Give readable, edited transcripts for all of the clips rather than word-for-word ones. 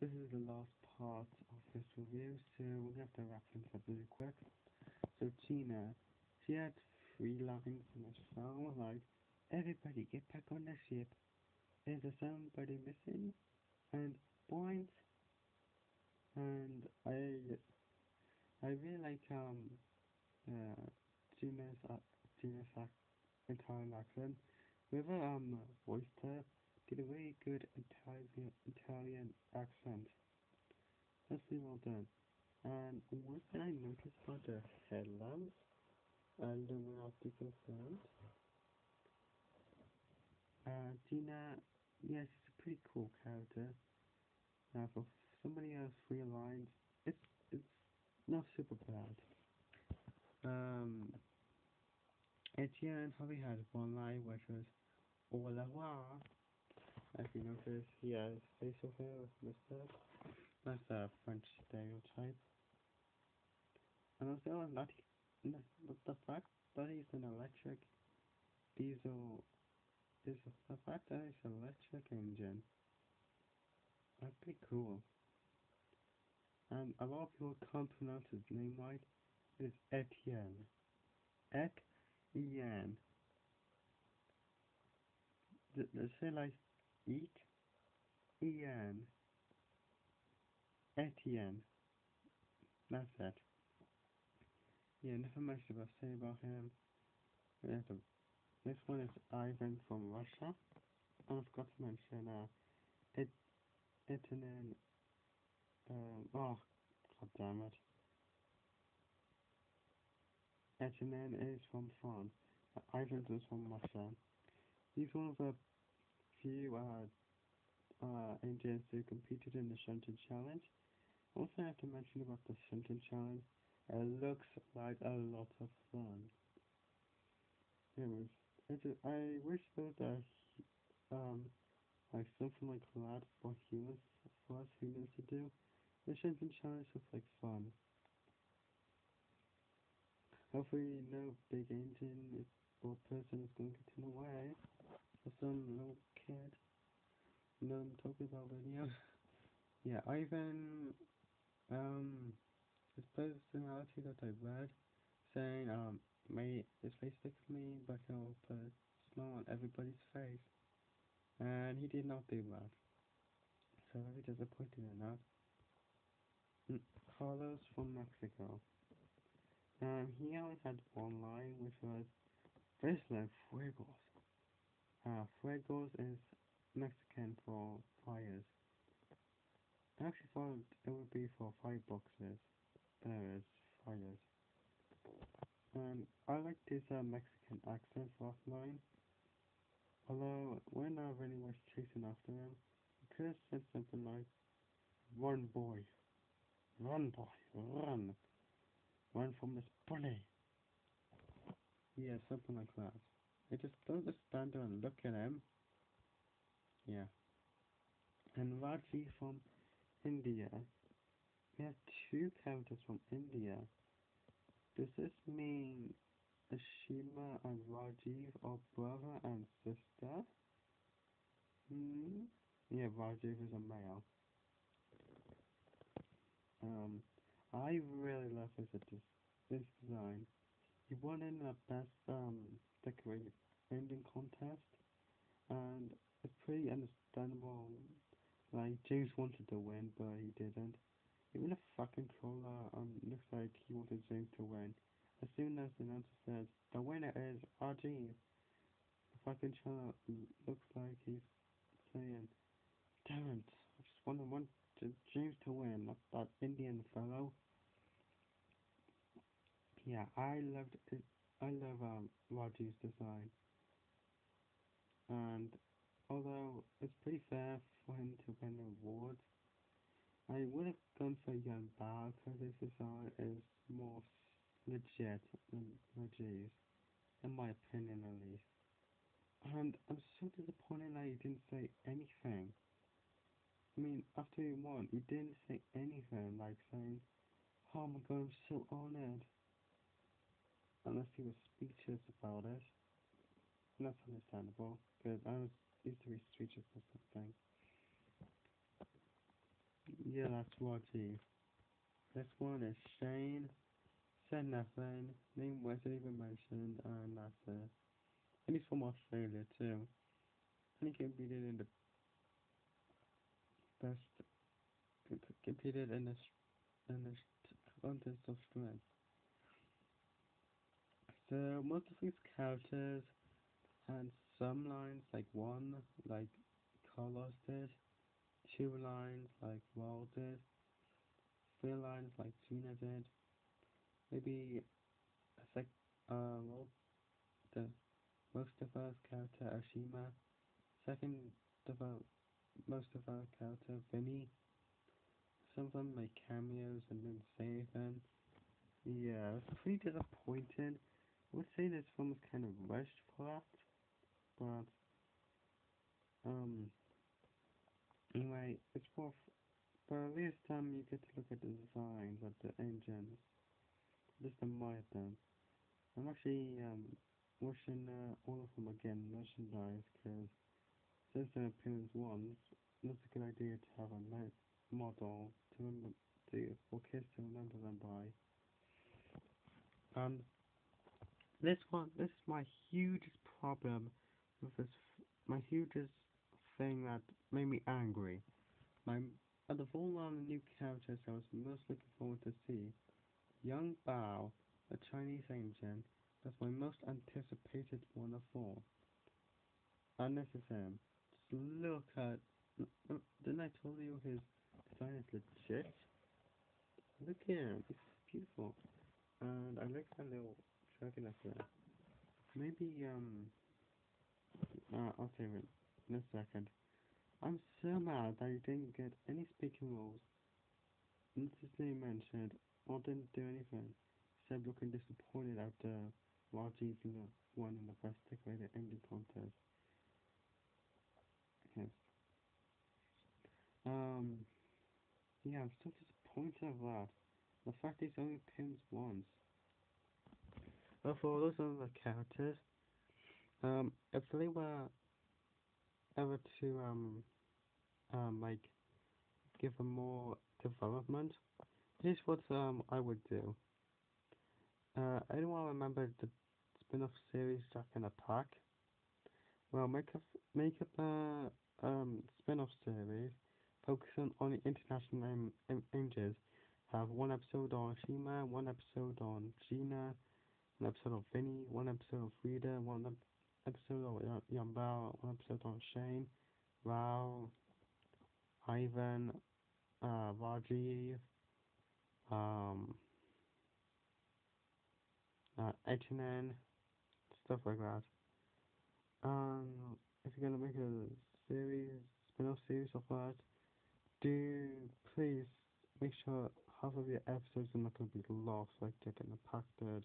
this is the last part of this review, so we're gonna have to wrap things up really quick. So Gina, she had three lines in the song like, "Everybody get back on the ship. There's a somebody missing," and points. And I really like uh Gina's Gina's Italian accent. Whoever voiced her did a really good Italian accent. That's really well done. And one thing I noticed about the headlamps and the Illuminati confirmed, Gina, yes, she's a pretty cool character. For somebody else three lines, it's not super bad. Um, Etienne probably had one line which was "au revoir." If you notice, he has facial hair with mustache. That's a French stereotype. And also, the fact that he's an electric diesel is the fact that it's an electric engine. That's pretty cool. And a lot of people can't pronounce his name right. It's Etienne. Etienne. They say like eat, Ian, Etienne. That's it. Yeah, nothing much to say about him. We have the next one is Ivan from Russia. And I forgot to mention it Etienne. Oh, god damn it. Etienne is from France. Ivan is from Russia. He's one of the few Indians who competed in the Shunted Challenge. Also, I have to mention about the Shunted Challenge. It looks like a lot of fun. It was. I wish there was like something like that for humans, for us humans to do. The Shunted Challenge looks like fun. Hopefully, no big engine or person is going to turn away for some little kid. You know what I'm talking about, video. Yeah, Ivan, his personality that I read, saying, may his face fix me, but he'll put a smile on everybody's face. And he did not do that. So very disappointed in that. Carlos from Mexico. He only had one line, which was, Fresla Fuegos. Fuegos is Mexican for fires. I actually thought it would be for fireboxes, but it is fires. And I like this Mexican accent offline. Although when Rennie was chasing after him, he could have said something like, "Run, boy, run, boy, run, run from this bully." Yeah, something like that. I just don't just stand there and look at him. Yeah. And Raji from India. We have two characters from India. Does this mean Ashima and Rajiv are brother and sister? Hmm? Yeah, Rajiv is a male. Um, I really love his design. He won in the best decorated ending contest, and it's pretty understandable. Like James wanted to win, but he didn't. Even the fucking troller looks like he wanted James to win. As soon as the announcer says the winner is RG, the fucking troller looks like he's saying, "Damn it! I just want James to win, not that Indian fellow." Yeah, I loved it. I love Raji's design, and although it's pretty fair for him to win awards, I would have gone for Young Bao because his design is more legit than Raji's, in my opinion at least. And I'm so disappointed that he didn't say anything. I mean, after he won, he didn't say anything like saying, "Oh my god, I'm so honored," unless he was speechless about it. And that's understandable, because I was used to be speechless or something. Yeah, that's Roger. This one is Shane, said nothing, name wasn't even mentioned, and that's it. And he's from Australia too. And he competed in the best, competed in the contest of strength. So most of his characters had some lines like one, like Carlos did, two lines like Wall did, three lines like Gina did, maybe a well, the most diverse character Ashima, second develop most developed character Vinny. Some of them make cameos and didn't say anything. Yeah, I was pretty disappointed. I would say this film was kind of rushed for that, but um, anyway, it's worth. But at least you get to look at the designs of the engines, just admire them. I'm actually watching all of them again, merchandise, because since their appearance once, it's a good idea to have a nice model to remember for kids to remember them by. And this is my hugest problem with this, my hugest thing that made me angry. My Out of all the new characters I was most looking forward to see, Young Bao, the Chinese agent, was my most anticipated one of all. And this is him. Just look at. Didn't I tell you his design is legit? Look at him. It's beautiful. And I like that little dragon up there. Maybe, I'll save it in a second. I'm so mad that he didn't get any speaking roles. Not his name mentioned, or didn't do anything. Except looking disappointed after Rajiv won in the best decorated ending contest. Yes. Um, yeah, I'm so disappointed of that. The fact he's only pinned once. But for those other characters, if they were ever to like give them more development, here's what I would do. Anyone remember the spin-off series Jack in a Pack? Well, make up a spin-off series focusing on the international ranges. Have one episode on Shima, one episode on Gina, one episode of Vinny, one episode of Frida, one episode of Yambao, one episode on Shane, Rao, Ivan, Rajiv, um, Etienne, stuff like that. If you're gonna make a series, spin-off series of that, do please make sure half of your episodes are not gonna be lost, like they're getting impacted.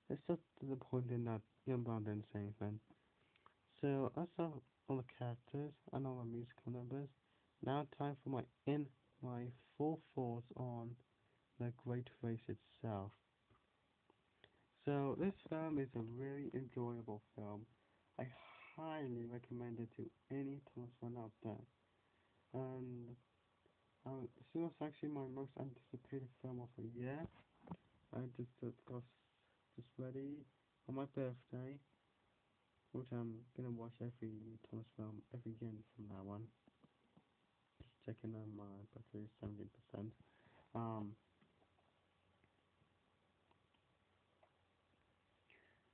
It's just disappointing that Young Brown didn't say anything. So that's all the characters and all the musical numbers. Now time for my full thoughts on the Great Race itself. So this film is a really enjoyable film. I highly recommend it to any Thomas fan out there. And this was actually my most anticipated film of the year. I got just ready on my birthday, which I'm gonna watch every Thomas film every again from now on. Just checking on my battery 70%. Um,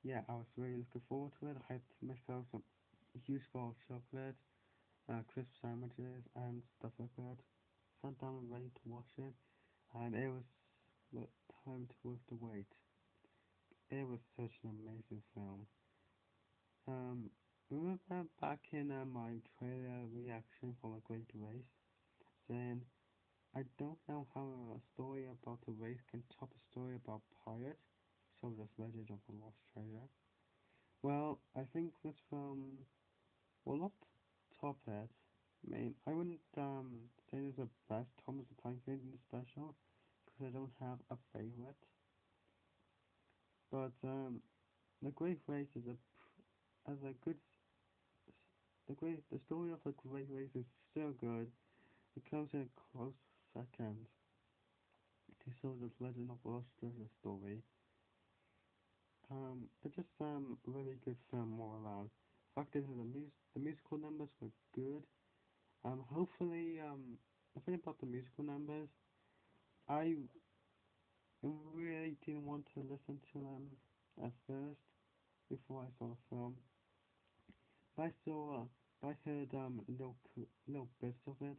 yeah, I was really looking forward to it. I had myself some huge bowl of chocolate, crisp sandwiches, and stuff like that. Sat down and ready to watch it, and it was the time to worth the wait. It was such an amazing film. Um, remember back in my trailer reaction for A Great Race, saying I don't know how a story about a race can top a story about pirates. So this Legend of the Lost Treasure. Well, I think this film will not top it. I mean, I wouldn't say it's the best Thomas the Tank Engine special because I don't have a favorite. But The Great Race is a as a good the story of the Great Race is still good. It comes in a close second to show the Legend of Australia story. It's just really good film all around. Fact is, the musical numbers were good. Hopefully, the thing about the musical numbers, I really didn't want to listen to them at first before I saw the film. But I heard little bits of it,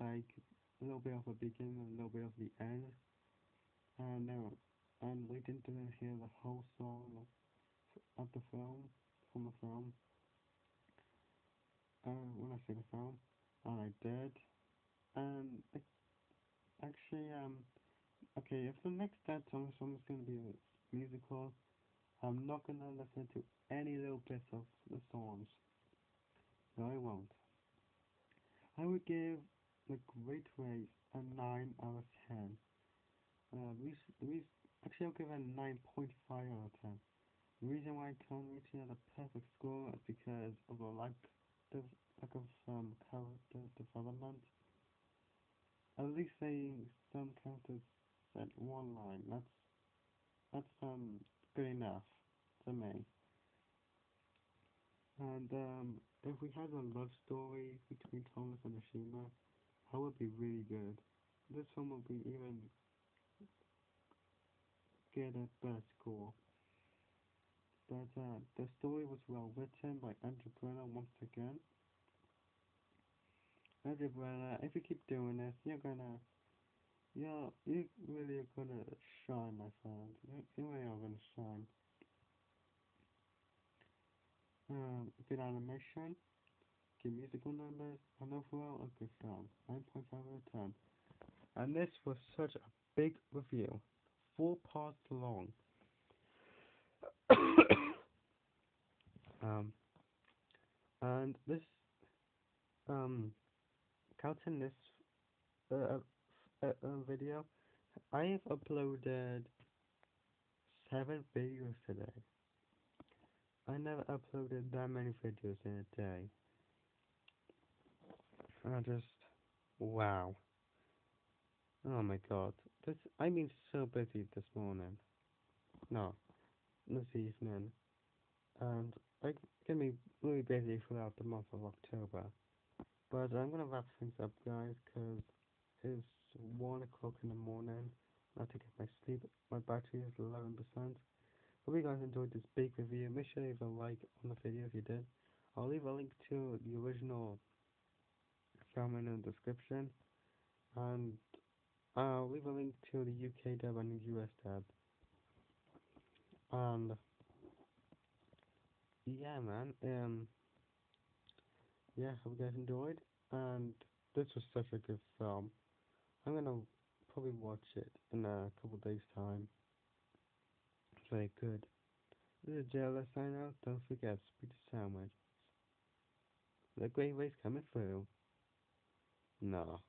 like a little bit of the beginning and a little bit of the end, and we didn't hear the whole song of the film from the film. When I see the film, and I did, and actually okay, if the next Dead song is gonna be a musical, I'm not gonna listen to any little bits of the songs. No, I won't. I would give The Great Race a 9 out of 10. Actually, I'll give it a 9.5 out of 10. The reason why I can't reach it at a perfect score is because of the lack of character development. At least some characters said one line. That's good enough to me. And if we had a love story between Thomas and Ashima, that would be really good. This one would be even get a better score. But the story was well written by Andrew Brenner once again. Andrew Brenner, if you keep doing this, you really are gonna shine, my friend. You really are gonna shine. Good animation, good musical numbers, and overall a good film. 9.5 out of 10. And this was such a big review. 4 parts long. um, and this, um, counting this, uh, video, I have uploaded 7 videos today. I never uploaded that many videos in a day. And I just, wow. Oh my god. I've been so busy this morning. No, this evening. And I'm gonna be really busy throughout the month of October. But I'm gonna wrap things up, guys, because it's 1 o'clock in the morning. I have to get my sleep. My battery is 11%. Hope you guys enjoyed this big review. Make sure to leave a like on the video if you did. I'll leave a link to the original film in the description. And I'll leave a link to the UK dub and the US dub. And yeah, man. Yeah, hope you guys enjoyed. And this was such a good film. I'm gonna probably watch it in a couple days' time. It's very good. This is JLS sign out. Don't forget, speak to sandwich. The great race coming through. No.